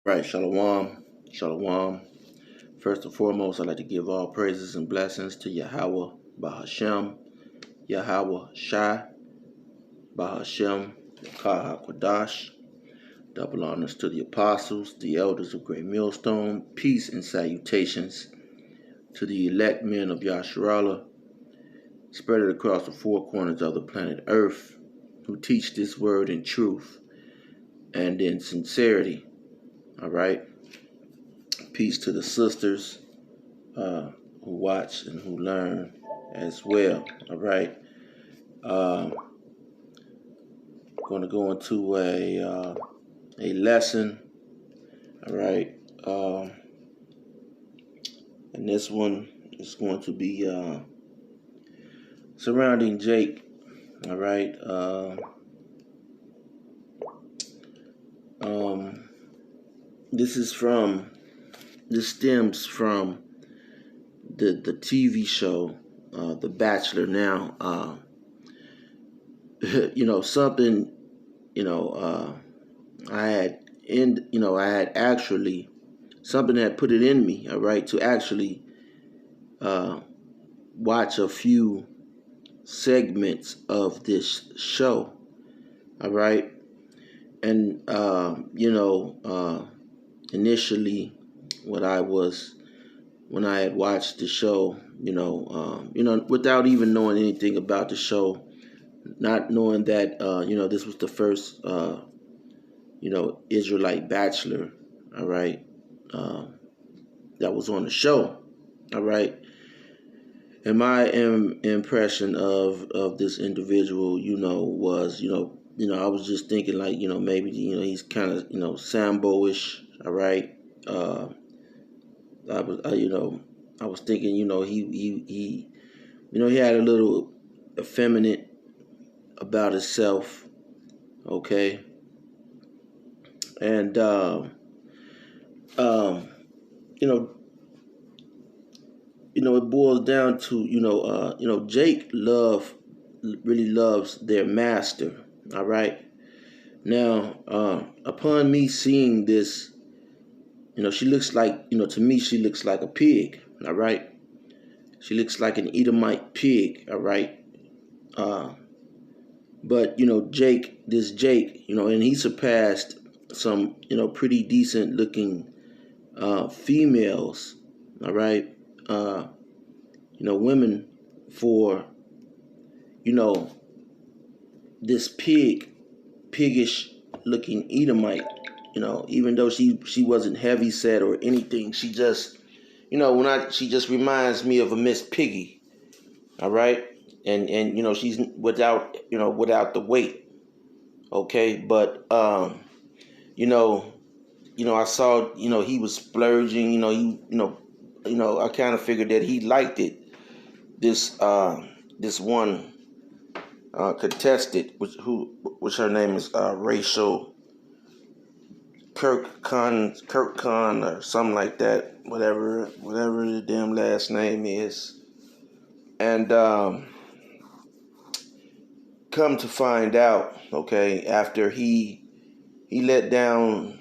Right, Shalom, Shalom. First and foremost, I'd like to give all praises and blessings to Yahweh, Bahashem, Yahweh Shai, Bahashem, Yakaha Kwadash. Double honors to the apostles, the elders of Great Millstone. Peace and salutations to the elect men of Yasharallah, spread it across the four corners of the planet Earth, who teach this word in truth and in sincerity. All right. Peace to the sisters who watch and who learn as well. All right. Going to go into a lesson. All right. And this one is going to be surrounding Jake. All right. This stems from the TV show, The Bachelor. Now, something, I had actually, something had put it in me, all right, to actually watch a few segments of this show, all right. And, initially when I had watched the show, without even knowing anything about the show, not knowing that, this was the first, Israelite bachelor, all right, that was on the show, all right. And my impression of this individual, was, I was just thinking like, maybe, he's kind of, Sambo-ish, all right. I was thinking, he had a little effeminate about himself, okay. And it boils down to, Jake really loves their master, all right. Now, upon me seeing this, she looks like, to me, she looks like a pig, all right. She looks like an Edomite pig, all right. But, Jake, and he surpassed some, pretty decent looking females, all right. Women for, this piggish looking Edomite, even though she wasn't heavy set or anything, she just, she just reminds me of a Miss Piggy, all right, and she's without the weight, okay, but I saw, he was splurging, I kind of figured that he liked it. This one contested, which her name is Rachel Kirk Khan or something like that, whatever the damn last name is. And come to find out, okay, after he let down,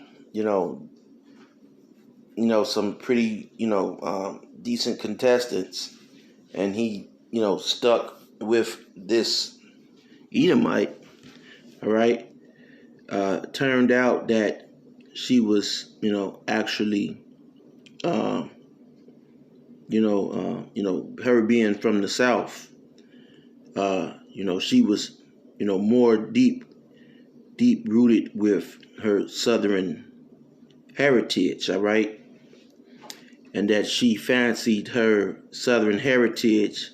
some pretty, decent contestants, and he, stuck with this Edomite, all right. Turned out that she was, actually, her being from the South, she was, more deep rooted with her Southern heritage, all right. And that she fancied her Southern heritage,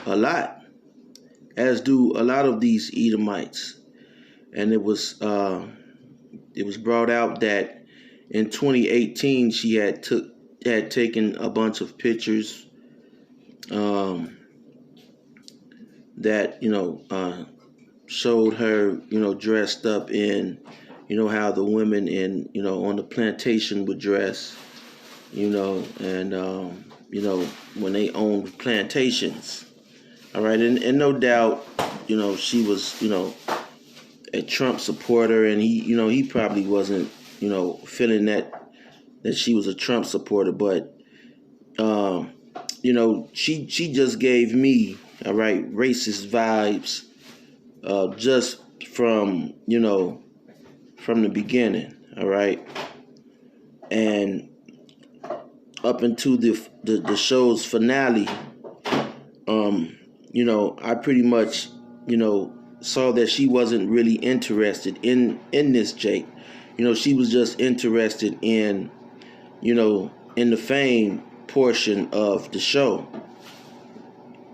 a lot, as do a lot of these Edomites. And it was brought out that in 2018 she had taken a bunch of pictures that showed her dressed up in how the women in on the plantation would dress, and when they owned plantations, all right. And no doubt she was a Trump supporter, and he probably wasn't, feeling that she was a Trump supporter, but she just gave me, all right, racist vibes, just from the beginning, all right, and up into the show's finale. I pretty much, saw that she wasn't really interested in this Jake. She was just interested in the fame portion of the show.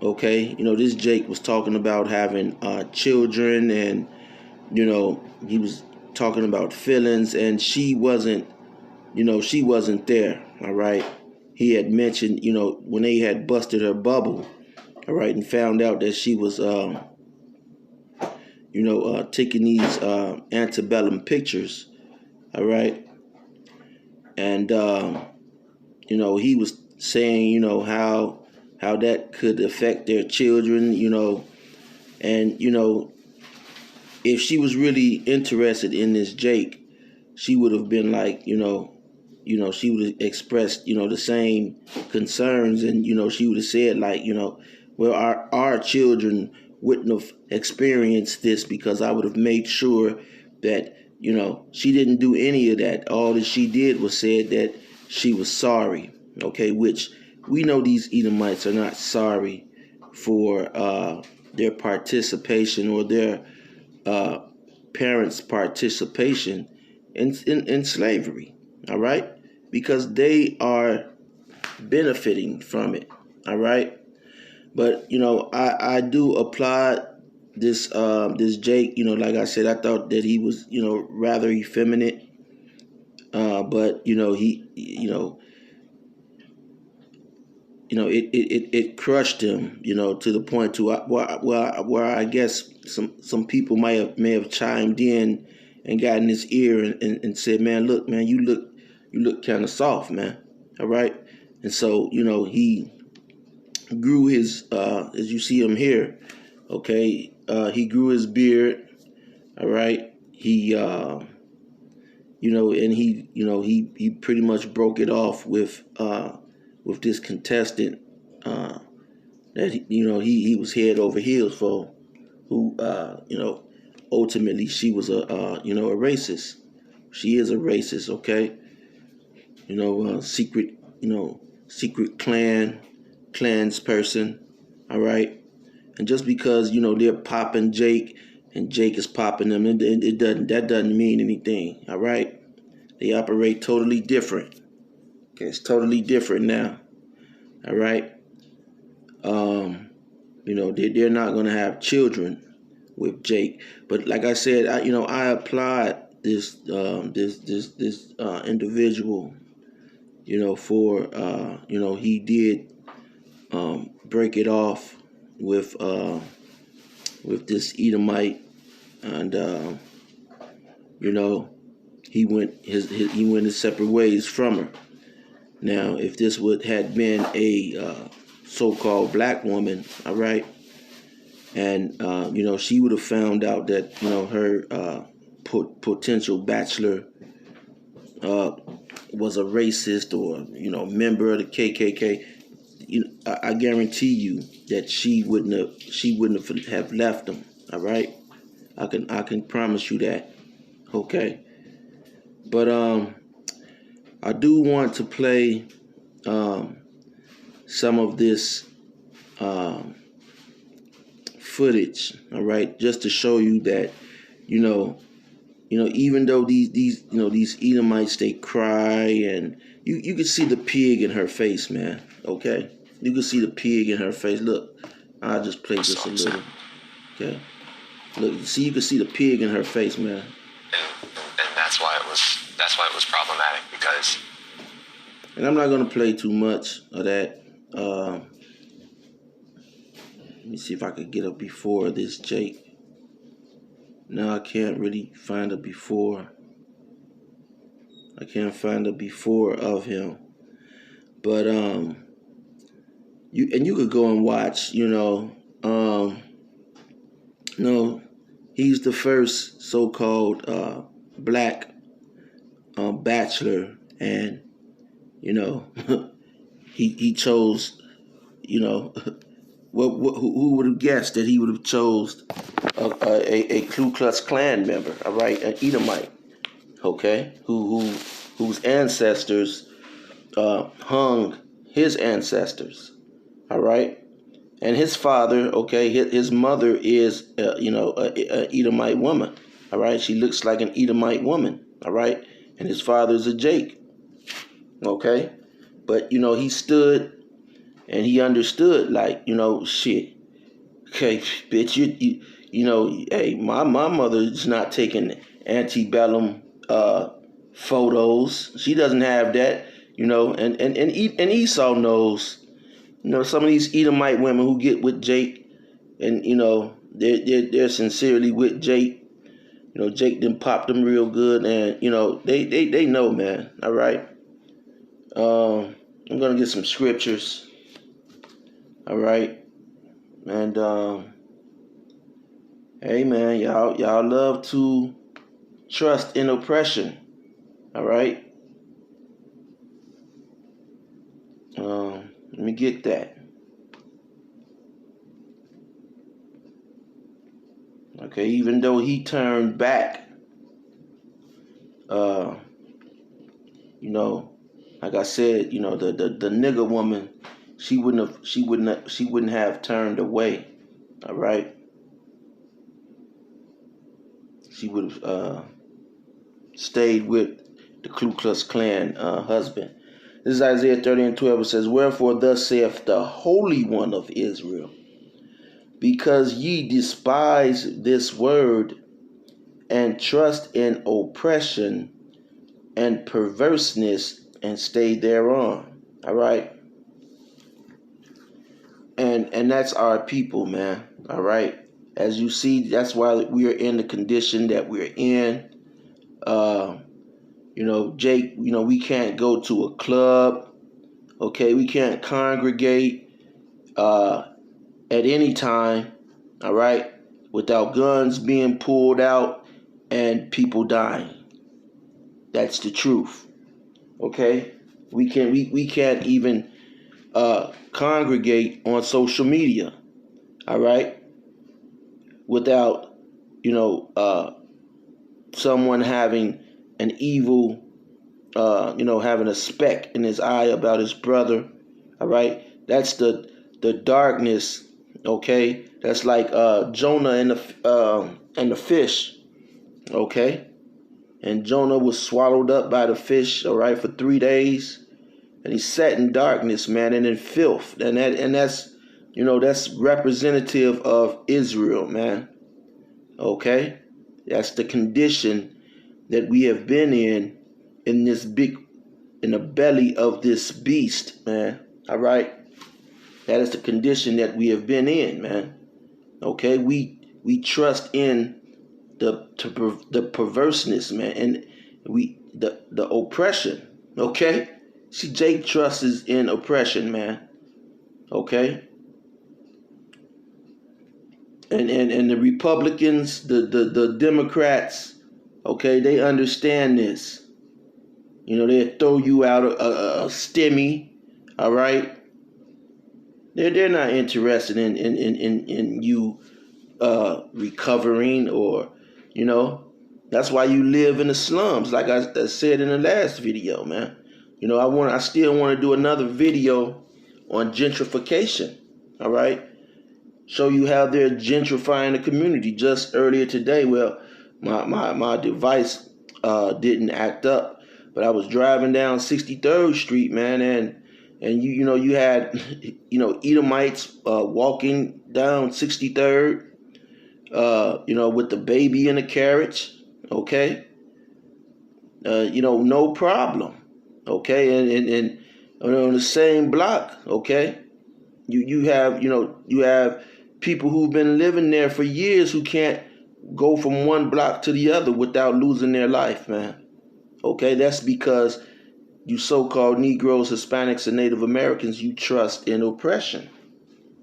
Okay, this Jake was talking about having children, and he was talking about feelings, and she wasn't there. All right, he had mentioned, when they had busted her bubble, all right, and found out that she was taking these antebellum pictures, all right, and he was saying, how that could affect their children, and if she was really interested in this Jake, she would have been like, she would have expressed, the same concerns, and she would have said, like, well, our children wouldn't have experienced this, because I would have made sure that she didn't do any of that. All that she did was said that she was sorry. Okay, which we know these Edomites are not sorry for their participation, or their parents' participation in slavery. All right, because they are benefiting from it. All right, but I do applaud this Jake. Like I said, I thought that he was rather effeminate, but it crushed him, to the point to where I guess some people may have chimed in and got in his ear and said, man, look, man, you look kind of soft, man. All right, and so he grew his, as you see him here, okay, he grew his beard. All right, he and he pretty much broke it off with this contestant that he was head over heels for, who ultimately she was a racist. She is a racist, okay? Secret clans person, all right? And just because they're popping Jake and Jake is popping them, that doesn't mean anything, all right? They operate totally different. Okay, it's totally different now. All right. They're not gonna have children with Jake. But like I said, I applaud this individual. For he did break it off with this Edomite, and he went his separate ways from her. Now, if this had been a so-called black woman, all right, and she would have found out that her potential bachelor was a racist, or member of the KKK, I guarantee you that she wouldn't have left them. All right, I can promise you that. Okay, but I do want to play some of this footage, all right, just to show you that, even though these Edomites, they cry, and you can see the pig in her face, man. Okay, you can see the pig in her face. Look, I'll just play just a little. Okay, look, you can see the pig in her face, man. And that's why it was problematic, because. And I'm not gonna play too much of that. Let me see if I could get a before of this Jake. No, I can't really find a before. I can't find a before of him. But you could go and watch, He's the first so-called black bachelor, and you know, he chose, you know, who would have guessed that he would have chose a Ku Klux Klan member, all right, an Edomite, okay, whose ancestors hung his ancestors, all right, and his father, okay, his mother is, a Edomite woman, all right, she looks like an Edomite woman, all right, and his father is a Jake, okay, but he stood and he understood, like, shit. Okay, bitch, hey, my mother's not taking antebellum photos. She doesn't have that, and Esau knows, some of these Edomite women who get with Jake, and they're sincerely with Jake. Jake then popped them real good, and they know, man. All right. I'm gonna get some scriptures. All right, and hey, man, y'all love to trust in oppression. All right. Let me get that. Okay, even though he turned back, like I said, the nigger woman, she wouldn't have turned away. All right. She would have stayed with the Ku Klux Klan husband. This is Isaiah 30:12. It says, "Wherefore thus saith the Holy One of Israel, because ye despise this word, and trust in oppression and perverseness, and stay thereon." All right. And that's our people, man. All right. As you see, that's why we are in the condition that we're in. Jake, we can't go to a club. Okay, we can't congregate at any time. All right, without guns being pulled out and people dying. That's the truth. Okay, we can't even congregate on social media. All right, without someone having an evil, having a speck in his eye about his brother. All right, that's the darkness. Okay, that's like Jonah and the fish. Okay, and Jonah was swallowed up by the fish. All right, for 3 days, and he sat in darkness, man, and in filth, and that's representative of Israel, man. Okay, that's the condition that we have been in the belly of this beast, man. All right, that is the condition that we have been in, man. Okay, we trust in the perverseness, man, and the oppression. Okay, see, Jake trusts in oppression, man. Okay, and the Republicans, the Democrats, okay, they understand this. They'll throw you out a stimmy, all right. They're not interested in you recovering, or that's why you live in the slums, like I said in the last video, man. I still want to do another video on gentrification, all right. Show you how they're gentrifying the community. Just earlier today, well, my device didn't act up, but I was driving down 63rd Street, man, and you had Edomites walking down 63rd, with the baby in a carriage, okay, no problem, okay, and on the same block, okay, you have people who've been living there for years who can't go from one block to the other without losing their life, man. Okay, that's because you so-called Negroes, Hispanics, and Native Americans, you trust in oppression.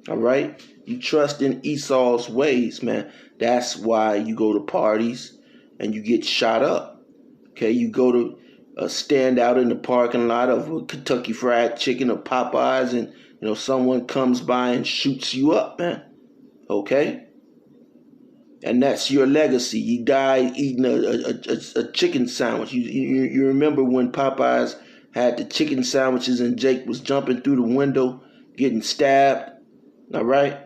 All right? You trust in Esau's ways, man. That's why you go to parties and you get shot up. Okay, you go to stand out in the parking lot of a Kentucky Fried Chicken or Popeyes, and someone comes by and shoots you up, man. Okay, and that's your legacy. You died eating a chicken sandwich. You remember when Popeyes had the chicken sandwiches and Jake was jumping through the window, getting stabbed. All right,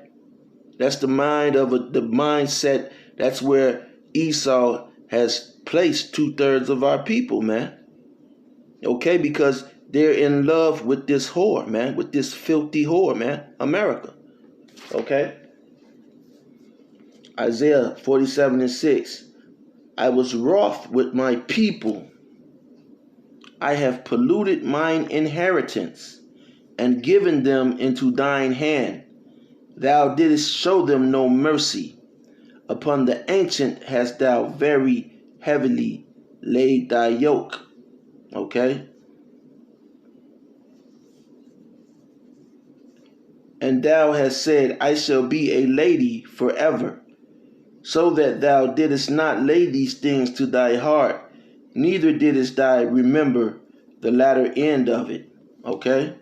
that's the mindset. That's where Esau has placed 2/3 of our people, man. Okay, because they're in love with this whore, man, with this filthy whore, man, America. Okay? Isaiah 47:6. I was wroth with my people. I have polluted mine inheritance and given them into thine hand. Thou didst show them no mercy. Upon the ancient hast thou very heavily laid thy yoke. Okay? And thou hast said, I shall be a lady forever, so that thou didst not lay these things to thy heart, neither didst thou remember the latter end of it. Okay?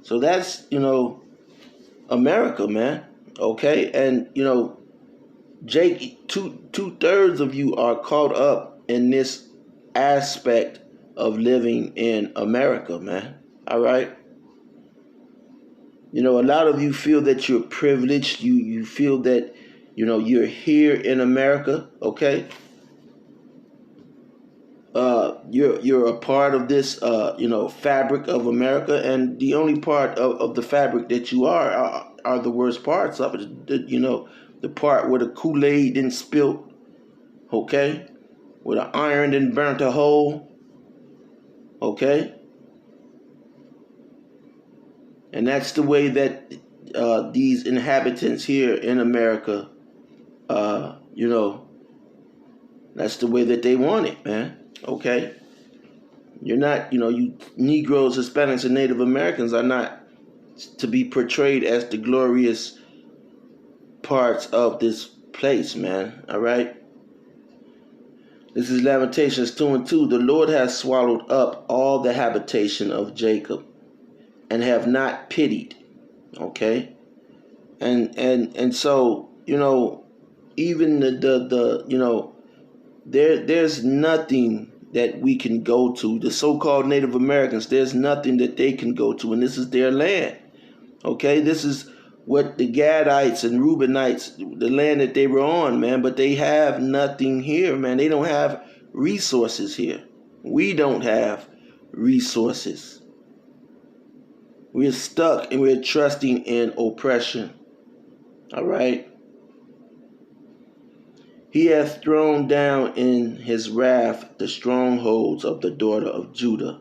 So that's, America, man. Okay? And, Jake, two-thirds of you are caught up in this aspect of living in America, man. All right? A lot of you feel that you're privileged. You feel that, you're here in America, okay? You're a part of this, fabric of America, and the only part of the fabric that you are the worst parts of it. The part where the Kool-Aid didn't spill, okay? Where the iron didn't burn a hole, okay? And that's the way that these inhabitants here in America, that's the way that they want it, man. Okay? You're not, you Negroes, Hispanics, and Native Americans are not to be portrayed as the glorious parts of this place, man. All right? This is Lamentations 2:2. The Lord has swallowed up all the habitation of Jacob and have not pitied. Okay? And so, even there's nothing that we can go to. The so-called Native Americans, there's nothing that they can go to, and this is their land. Okay, this is what the Gadites and Reubenites, the land that they were on, man, but they have nothing here, man. They don't have resources here. We don't have resources. We're stuck and we're trusting in oppression. All right? He hath thrown down in his wrath the strongholds of the daughter of Judah.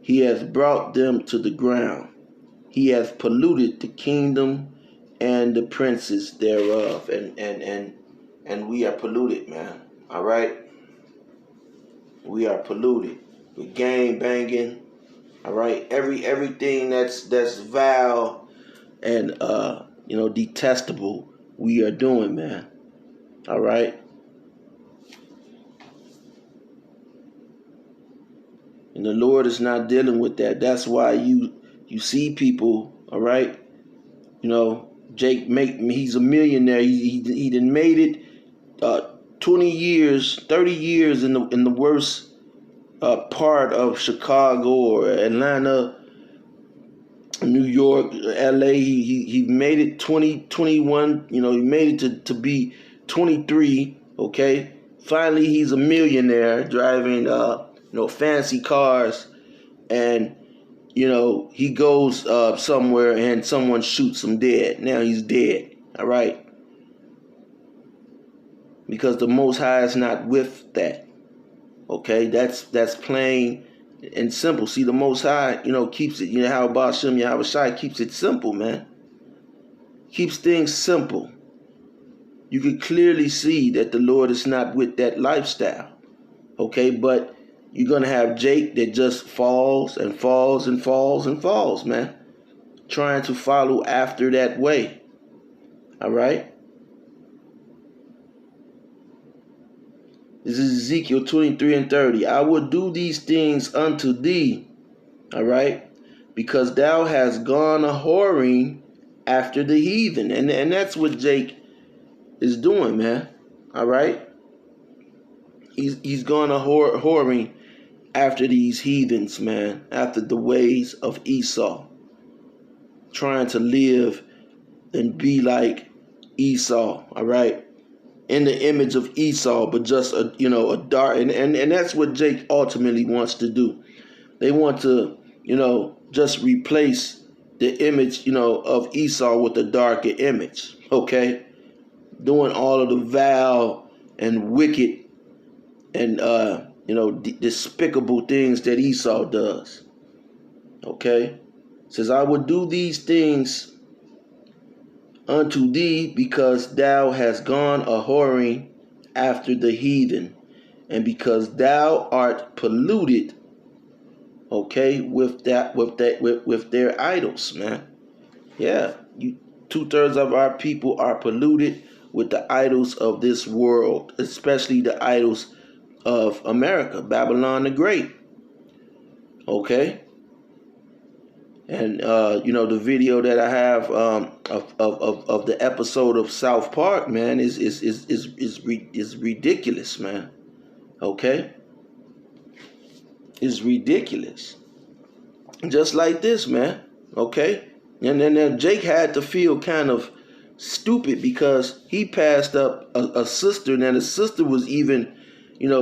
He hath brought them to the ground. He hath polluted the kingdom and the princes thereof. And we are polluted, man. All right? We are polluted. We're gang banging. All right? Everything that's vile and detestable, we are doing, man. All right? And the Lord is not dealing with that. That's why you see people, all right? Jake he's a millionaire. He done made it 20 years, 30 years in the worst part of Chicago or Atlanta, New York, LA. He made it 2021, he made it to be 23, okay? Finally he's a millionaire driving fancy cars, and he goes somewhere and someone shoots him dead. Now he's dead. All right, because the Most High is not with that. Okay, that's plain and simple. See, the Most High, keeps it. How Bashem Yahweh Shai keeps it simple, man. Keeps things simple. You can clearly see that the Lord is not with that lifestyle. Okay, but you're going to have Jake that just falls and falls and falls and falls, man. Trying to follow after that way. All right? This is Ezekiel 23 and 30. I will do these things unto thee. All right? Because thou hast gone a whoring after the heathen. And that's what Jake is doing, man. All right? He's gone a whoring after these heathens, man. After the ways of Esau. Trying to live and be like Esau. All right? In the image of Esau, but just a dark, and that's what Jake ultimately wants to do. They want to, just replace the image, of Esau with a darker image. Okay, doing all of the vile and wicked and despicable things that Esau does. Okay, says I will do these things unto thee because thou hast gone a whoring after the heathen, and because thou art polluted, okay, with their idols, man. Yeah, 2/3 of our people are polluted with the idols of this world, especially the idols of America, Babylon the Great. Okay. And the video that I have of the episode of South Park, man, is ridiculous, man. Okay, is ridiculous. Just like this, man. Okay, and then Jake had to feel kind of stupid because he passed up a sister, and then the sister was even,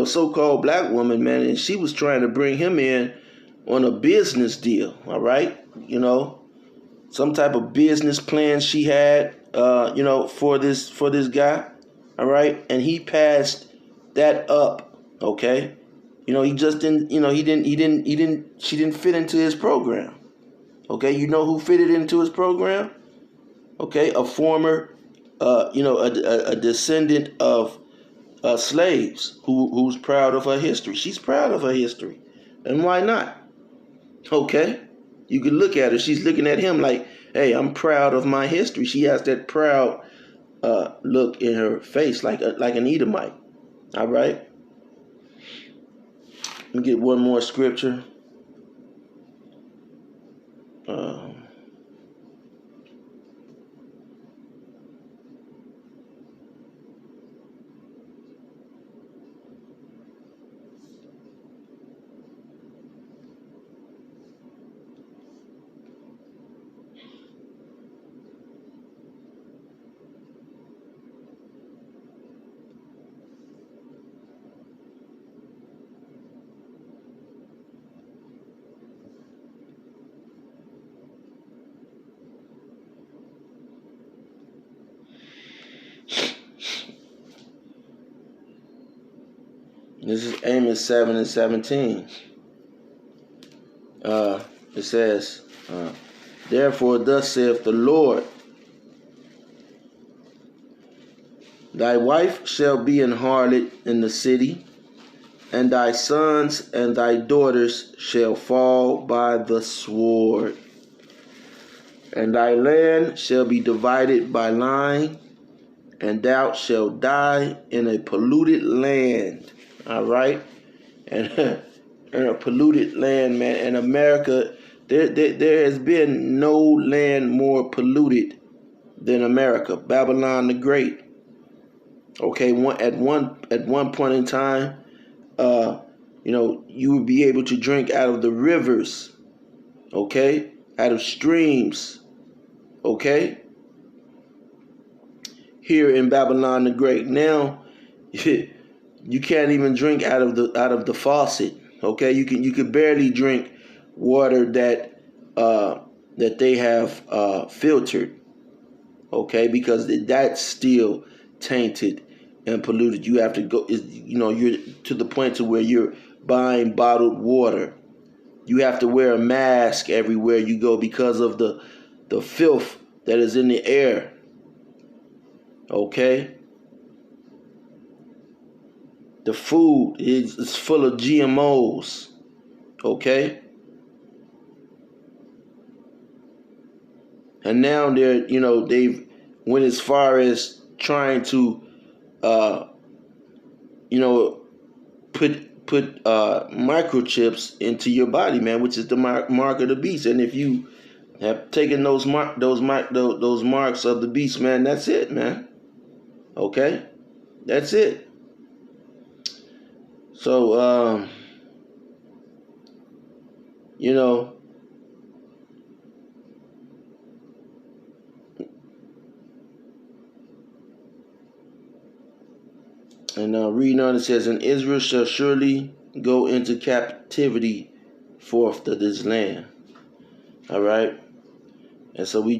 so-called black woman, man, and she was trying to bring him in on a business deal. All right. Some type of business plan she had, for this guy, all right, and he passed that up, okay. He just didn't, she didn't fit into his program, okay. You know who fitted into his program? Okay, a former, a descendant of slaves who's proud of her history. She's proud of her history, and why not? Okay. You can look at her. She's looking at him like, hey, I'm proud of my history. She has that proud look in her face, like an Edomite. All right. Let me get one more scripture. This is Amos 7 and 17. It says, therefore thus saith the Lord, thy wife shall be an harlot in the city, and thy sons and thy daughters shall fall by the sword. And thy land shall be divided by line, and thou shalt die in a polluted land. All right? And in a polluted land, man. In America, there has been no land more polluted than America. Babylon the Great. Okay, at one point in time, you would be able to drink out of the rivers, okay, out of streams, okay. Here in Babylon the Great, now you can't even drink out of the faucet, okay. You could barely drink water that they have filtered, okay, because that's still tainted and polluted. You have to go, you're to the point to where you're buying bottled water. You have to wear a mask everywhere you go because of the filth that is in the air. Okay? The food is full of GMOs. Okay? And now they've went as far as trying to you know put microchips into your body, man, which is the mark of the beast. And if you have taken those marks of the beast, man, that's it, man. Okay? That's it. So you know, and reading on, it says, "And Israel shall surely go into captivity forth to this land." All right. And so we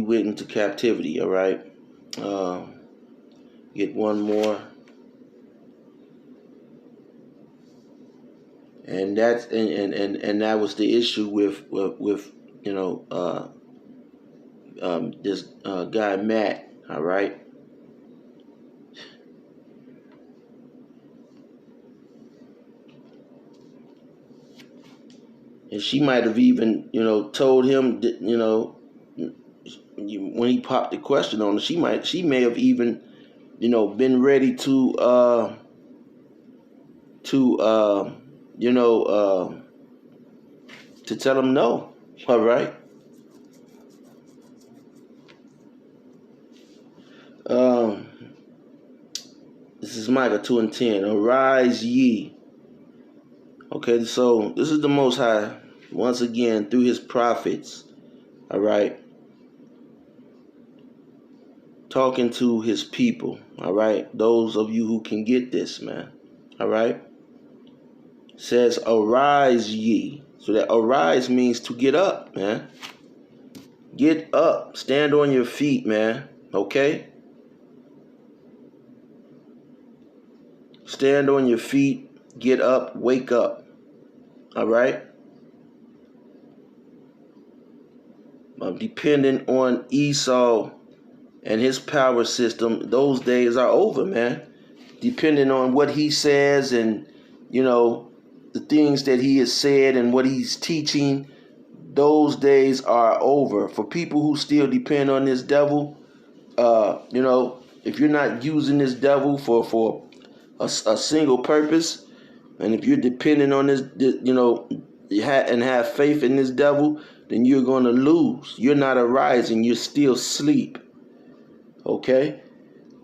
went into captivity. All right. Get one more. And that's and that was the issue with this guy Matt. All right. And she might have even, told him that, when he popped the question on her, she may have even, been ready to tell him no. All right. This is Micah 2:10. Arise ye. Okay, so this is the Most High once again through his prophets. All right. Talking to his people. All right. Those of you who can get this, man. All right. Says, arise ye. So that arise means to get up, man. Get up. Stand on your feet, man. Okay? Stand on your feet. Get up. Wake up. All right? Depending on Esau and his power system, those days are over, man. Depending on what he says and, the things that he has said and what he's teaching, those days are over. For people who still depend on this devil, if you're not using this devil for a single purpose, and if you're depending on this, and have faith in this devil, then you're going to lose. You're not arising. You're still asleep. Okay?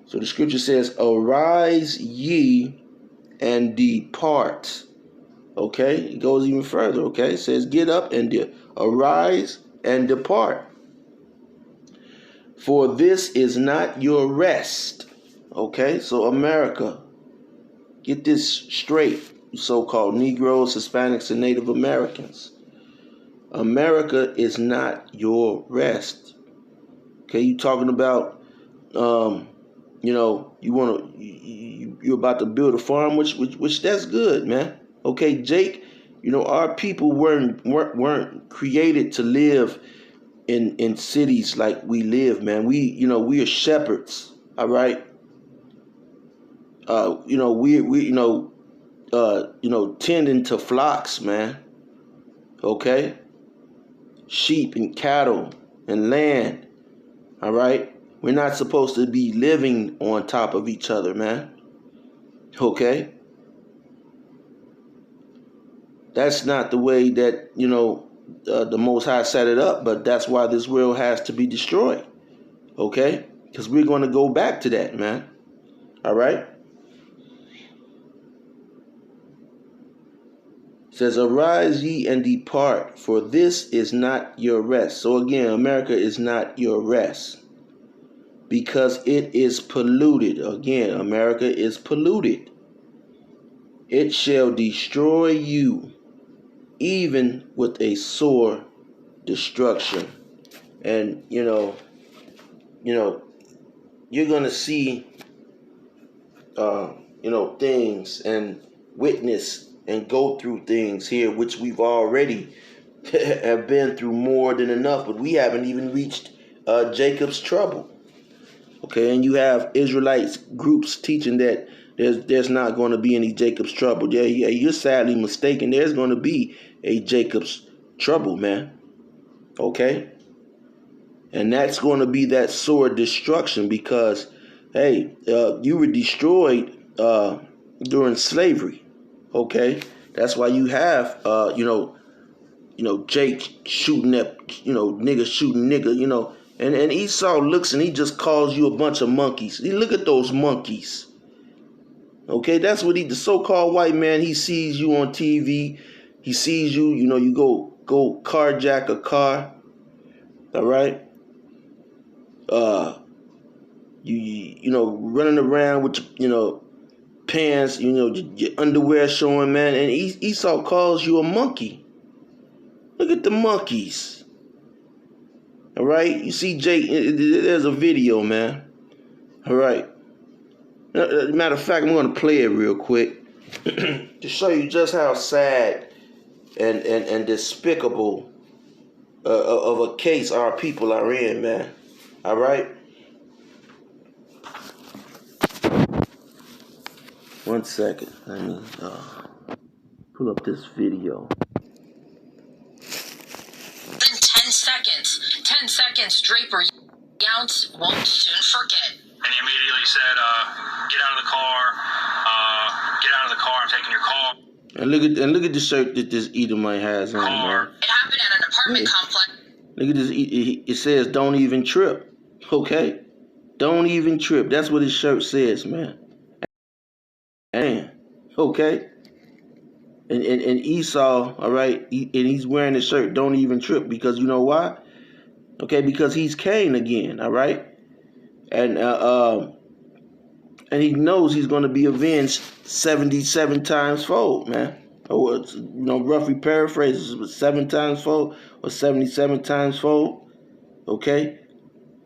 So the scripture says, arise ye and depart. Okay? It goes even further. Okay? It says, get up and arise and depart. For this is not your rest. Okay? So America, get this straight, so-called Negroes, Hispanics, and Native Americans. America is not your rest. Okay? You talking about, you're about to build a farm, which that's good, man. Okay, Jake, our people weren't created to live in cities like we live, man. We are shepherds, all right? Tending to flocks, man. Okay? Sheep and cattle and land, all right? We're not supposed to be living on top of each other, man. Okay? That's not the way that, the Most High set it up, but that's why this world has to be destroyed. Okay? Because we're going to go back to that, man. All right? It says, arise ye and depart, for this is not your rest. So again, America is not your rest, because it is polluted. Again, America is polluted. It shall destroy you, even with a sore destruction. And you're gonna see things and witness and go through things here which we've already have been through more than enough, but we haven't even reached Jacob's trouble. Okay, and you have Israelites groups teaching that There's not going to be any Jacob's trouble. Yeah, you're sadly mistaken. There's going to be a Jacob's trouble, man. Okay? And that's going to be that sword destruction because, hey, you were destroyed during slavery. Okay? That's why you have, Jake shooting at, nigga shooting nigga, and Esau looks and he just calls you a bunch of monkeys. Look at those monkeys. Okay, that's what the so-called white man, he sees you on TV. He sees you, you go carjack a car. All right? Running around with, pants, your underwear showing, man. And Esau calls you a monkey. Look at the monkeys. All right? You see, Jake, there's a video, man. All right? Matter of fact, I'm going to play it real quick to show you just how sad and despicable of a case our people are in, man. All right? One second. Let me pull up this video. In 10 seconds. 10 seconds, Draper Younts won't soon forget. And he immediately said, get out of the car. Get out of the car. I'm taking your car. And look at the shirt that this Edomite has on, man. It happened at an apartment complex. Look at this. It says, "Don't even trip." Okay, don't even trip. That's what his shirt says, man. And okay, and Esau, all right, and he's wearing the shirt. Don't even trip, because you know why? Okay, because he's Cain again, all right, and he knows he's going to be avenged 77 times fold, man. Or roughly paraphrases, 7 times fold or 77 times fold. Okay,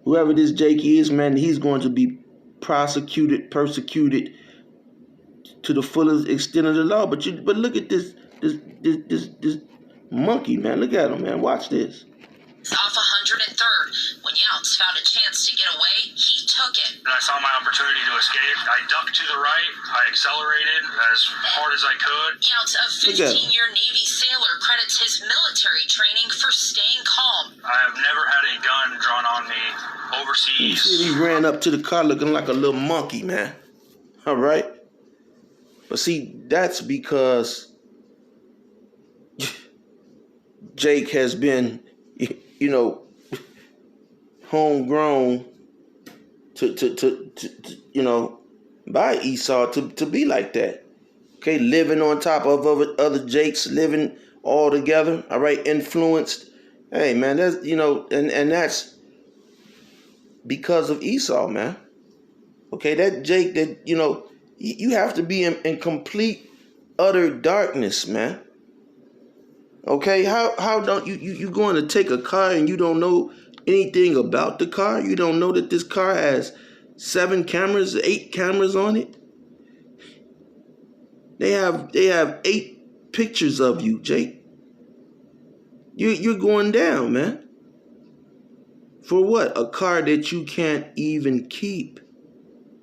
whoever this Jake is, man, he's going to be persecuted to the fullest extent of the law. But look at this monkey, man. Look at him, man. Watch this. Off 103rd. When Younts found a chance to get away, he took it. And I saw my opportunity to escape. I ducked to the right. I accelerated as hard as I could. Younts, a 15-year Navy sailor, credits his military training for staying calm. I have never had a gun drawn on me overseas. He ran up to the car looking like a little monkey, man. All right? But see, that's because Jake has been, homegrown to by Esau to be like that. Okay, living on top of other Jakes, living all together. All right, influenced. Hey, man, that's and that's because of Esau, man. Okay, that Jake, that you have to be in complete utter darkness, man. Okay, how don't you going to take a car and you don't know anything about the car? You don't know that this car has 7 cameras, 8 cameras on it. They have 8 pictures of you, Jake. You're going down, man. For what? A car that you can't even keep.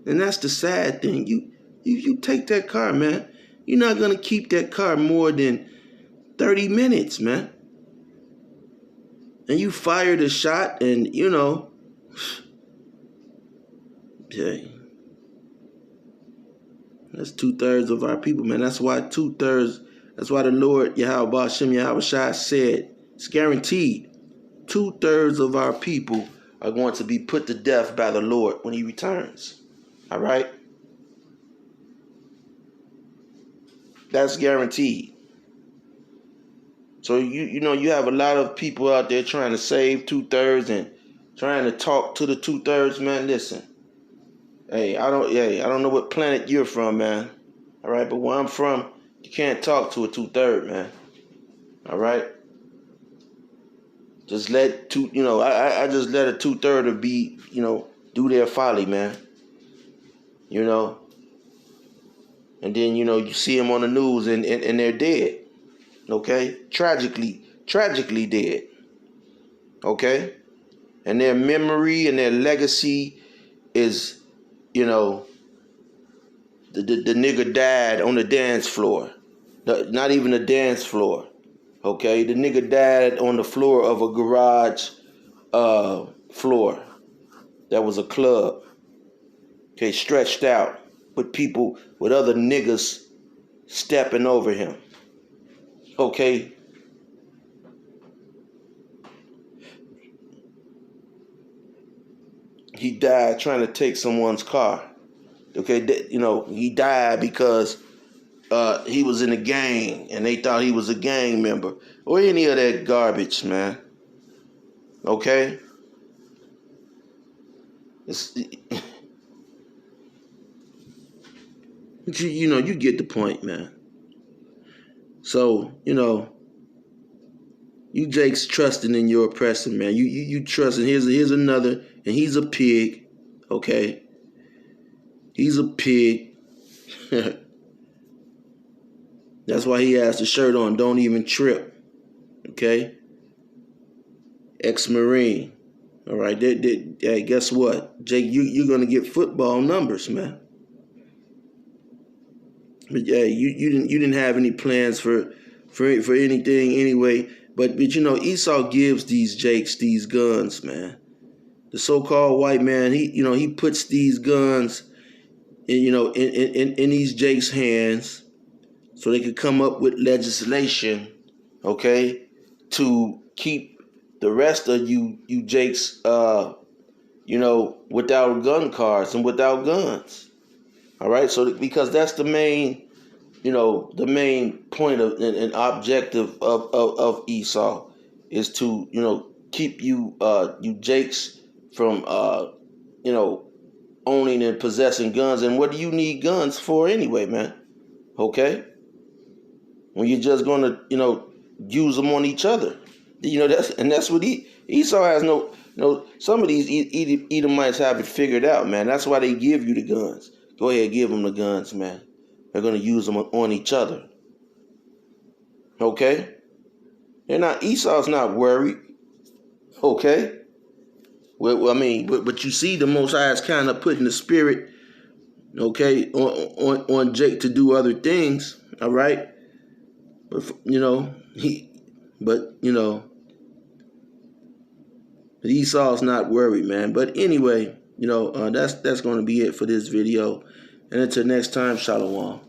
And that's the sad thing. You take that car, man. You're not gonna keep that car more than 30 minutes, man. And you fired a shot and, okay. That's 2/3 of our people, man. That's why the Lord, Yahweh Hashem Yahweh Shai said, it's guaranteed 2/3 of our people are going to be put to death by the Lord when he returns. All right? That's guaranteed. So you have a lot of people out there trying to save 2/3 and trying to talk to the 2/3, man. Listen, hey, I don't know what planet you're from, man. All right, but where I'm from, you can't talk to a 2/3, man. All right, just let I just let a 2/3 be, do their folly, man. And then you see them on the news and they're dead. Okay? Tragically dead. Okay? And their memory and their legacy is, the nigga died on the dance floor. Not even the dance floor. Okay, the nigga died on the floor of a garage floor. That was a club. Okay, stretched out with people, with other niggas stepping over him. Okay. He died trying to take someone's car. Okay, he died because he was in a gang and they thought he was a gang member or any of that garbage, man. Okay? It's, you get the point, man. So, you Jake's trusting in your oppressor, man. You trusting. Here's another, and he's a pig. Okay? He's a pig. That's why he has the shirt on. Don't even trip. Okay? Ex-Marine. All right. Hey, guess what? Jake, you're going to get football numbers, man. But yeah, you didn't have any plans for anything anyway. But Esau gives these Jakes these guns, man. The so-called white man, he puts these guns in these Jakes' hands so they could come up with legislation, okay, to keep the rest of you Jakes without gun cards and without guns. All right, so because that's the main point of and objective of Esau is to keep you Jakes from owning and possessing guns. And what do you need guns for anyway, man? Okay, when you're just gonna use them on each other. That's what Esau has some of these Edomites have it figured out, man. That's why they give you the guns. Go ahead, give them the guns, man. They're going to use them on each other. Okay? Esau's not worried. Okay? Well, but you see the Most High is kind of putting the spirit, okay, on Jake to do other things, all right? But, Esau's not worried, man. But anyway, that's going to be it for this video. And until next time, Shalom.